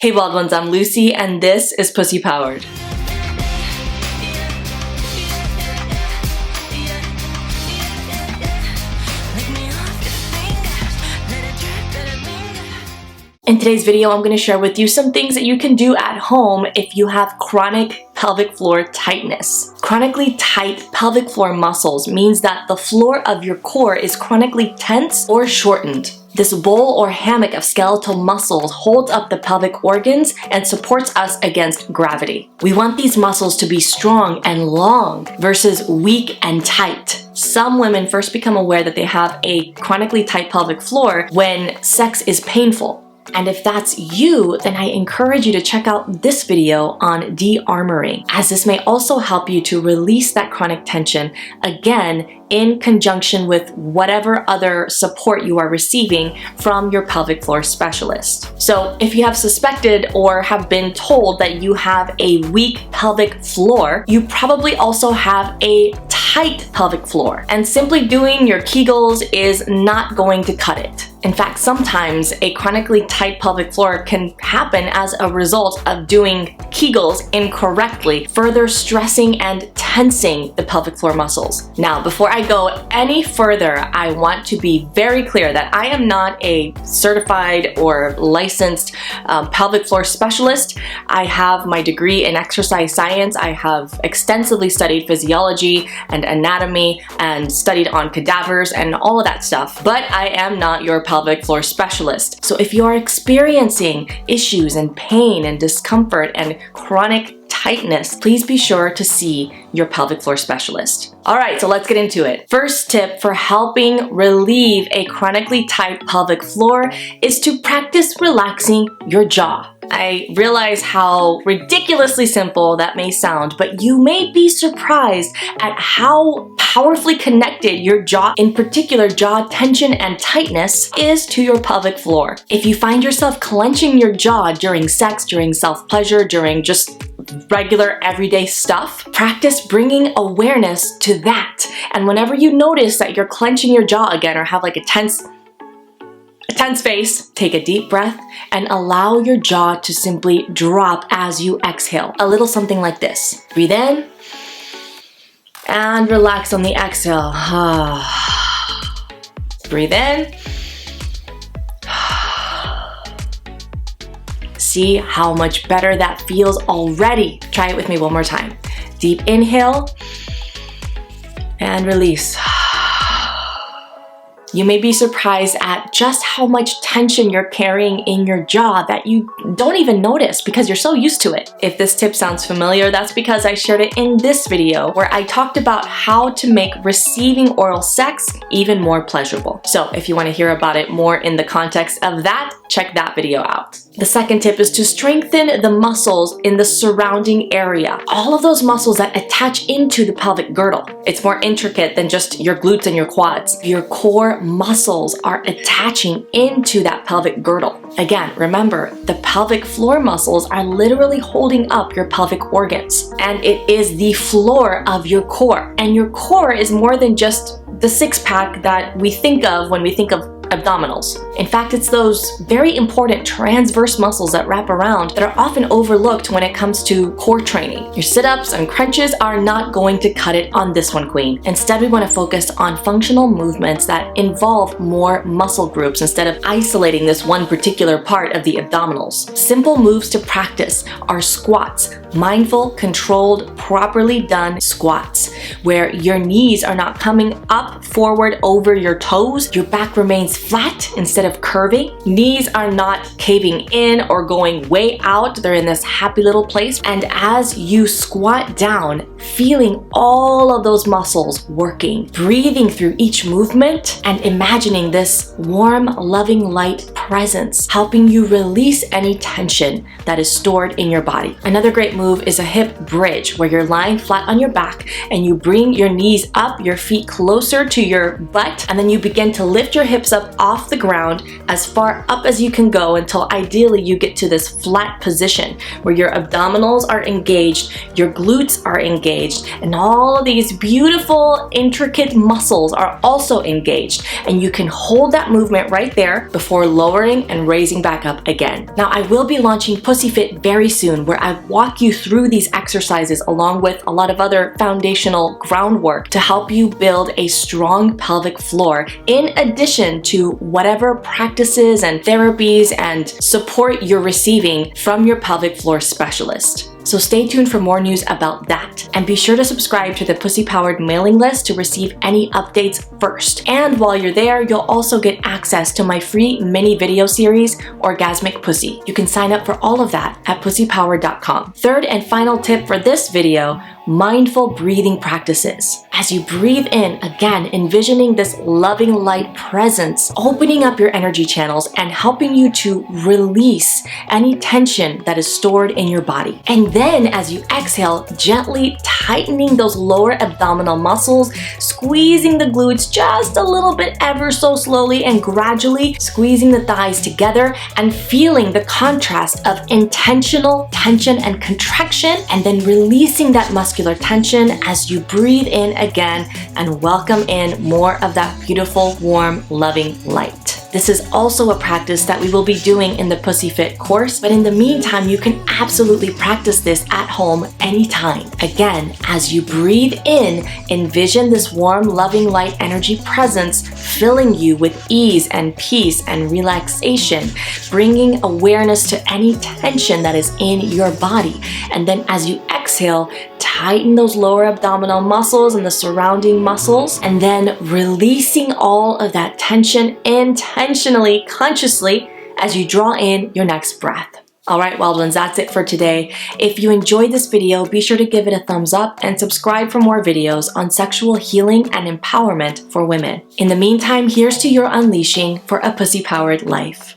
Hey wild ones, I'm Lucy and this is Pussy Powered. In today's video, I'm going to share with you some things that you can do at home if you have chronic pelvic floor tightness. Chronically tight pelvic floor muscles means that the floor of your core is chronically tense or shortened. This bowl or hammock of skeletal muscles holds up the pelvic organs and supports us against gravity. We want these muscles to be strong and long versus weak and tight. Some women first become aware that they have a chronically tight pelvic floor when sex is painful. And if that's you, then I encourage you to check out this video on de-armoring, as this may also help you to release that chronic tension, again, in conjunction with whatever other support you are receiving from your pelvic floor specialist. So if you have suspected or have been told that you have a weak pelvic floor, you probably also have a tight pelvic floor, and simply doing your Kegels is not going to cut it. In fact, sometimes a chronically tight pelvic floor can happen as a result of doing Kegels incorrectly, further stressing and tensing the pelvic floor muscles. Now, before I go any further, I want to be very clear that I am not a certified or licensed pelvic floor specialist. I have my degree in exercise science. I have extensively studied physiology and anatomy and studied on cadavers and all of that stuff, but I am not your pelvic floor specialist. So if you are experiencing issues and pain and discomfort and chronic tightness, please be sure to see your pelvic floor specialist. All right, so let's get into it. First tip for helping relieve a chronically tight pelvic floor is to practice relaxing your jaw. I realize how ridiculously simple that may sound, but you may be surprised at how powerfully connected your jaw, in particular jaw tension and tightness, is to your pelvic floor. If you find yourself clenching your jaw during sex, during self-pleasure, during just regular everyday stuff, practice bringing awareness to that. And whenever you notice that you're clenching your jaw again or have like a tense face, take a deep breath and allow your jaw to simply drop as you exhale. A little something like this. Breathe in and relax on the exhale. Breathe in. See how much better that feels already. Try it with me one more time. Deep inhale and release. You may be surprised at just how much tension you're carrying in your jaw that you don't even notice because you're so used to it. If this tip sounds familiar, that's because I shared it in this video where I talked about how to make receiving oral sex even more pleasurable. So if you want to hear about it more in the context of that, check that video out. The second tip is to strengthen the muscles in the surrounding area. All of those muscles that attach into the pelvic girdle. It's more intricate than just your glutes and your quads. Your core muscles are attaching into that pelvic girdle. Again, remember, the pelvic floor muscles are literally holding up your pelvic organs, and it is the floor of your core. And your core is more than just the six-pack that we think of when we think of abdominals. In fact, it's those very important transverse muscles that wrap around that are often overlooked when it comes to core training. Your sit-ups and crunches are not going to cut it on this one, queen. Instead, we want to focus on functional movements that involve more muscle groups instead of isolating this one particular part of the abdominals. Simple moves to practice are squats, mindful, controlled, properly done squats, where your knees are not coming up forward over your toes, your back remains flat instead of curving. Knees are not caving in or going way out. They're in this happy little place. And as you squat down, feeling all of those muscles working, breathing through each movement and imagining this warm, loving light presence, helping you release any tension that is stored in your body. Another great move is a hip bridge where you're lying flat on your back and you bring your knees up, your feet closer to your butt, and then you begin to lift your hips up foot off the ground as far up as you can go until ideally you get to this flat position where your abdominals are engaged, your glutes are engaged, and all of these beautiful, intricate muscles are also engaged. And you can hold that movement right there before lowering and raising back up again. Now, I will be launching Pussy Fit very soon, where I walk you through these exercises along with a lot of other foundational groundwork to help you build a strong pelvic floor, in addition to whatever practices and therapies and support you're receiving from your pelvic floor specialist. So stay tuned for more news about that. And be sure to subscribe to the Pussy Powered mailing list to receive any updates first. And while you're there, you'll also get access to my free mini video series, Orgasmic Pussy. You can sign up for all of that at pussypowered.com. Third and final tip for this video, mindful breathing practices. As you breathe in, again, envisioning this loving light presence, opening up your energy channels and helping you to release any tension that is stored in your body. And then as you exhale, gently tightening those lower abdominal muscles, squeezing the glutes just a little bit ever so slowly and gradually squeezing the thighs together and feeling the contrast of intentional tension and contraction, and then releasing that muscular tension as you breathe in again and welcome in more of that beautiful, warm, loving light. This is also a practice that we will be doing in the Pussy Fit course, but in the meantime, you can absolutely practice this at home anytime. Again, as you breathe in, envision this warm, loving, light energy presence filling you with ease and peace and relaxation, bringing awareness to any tension that is in your body. And then as you exhale, tighten those lower abdominal muscles and the surrounding muscles, and then releasing all of that tension intentionally, consciously, as you draw in your next breath. All right, wild ones, that's it for today. If you enjoyed this video, be sure to give it a thumbs up and subscribe for more videos on sexual healing and empowerment for women. In the meantime, here's to your unleashing for a pussy-powered life.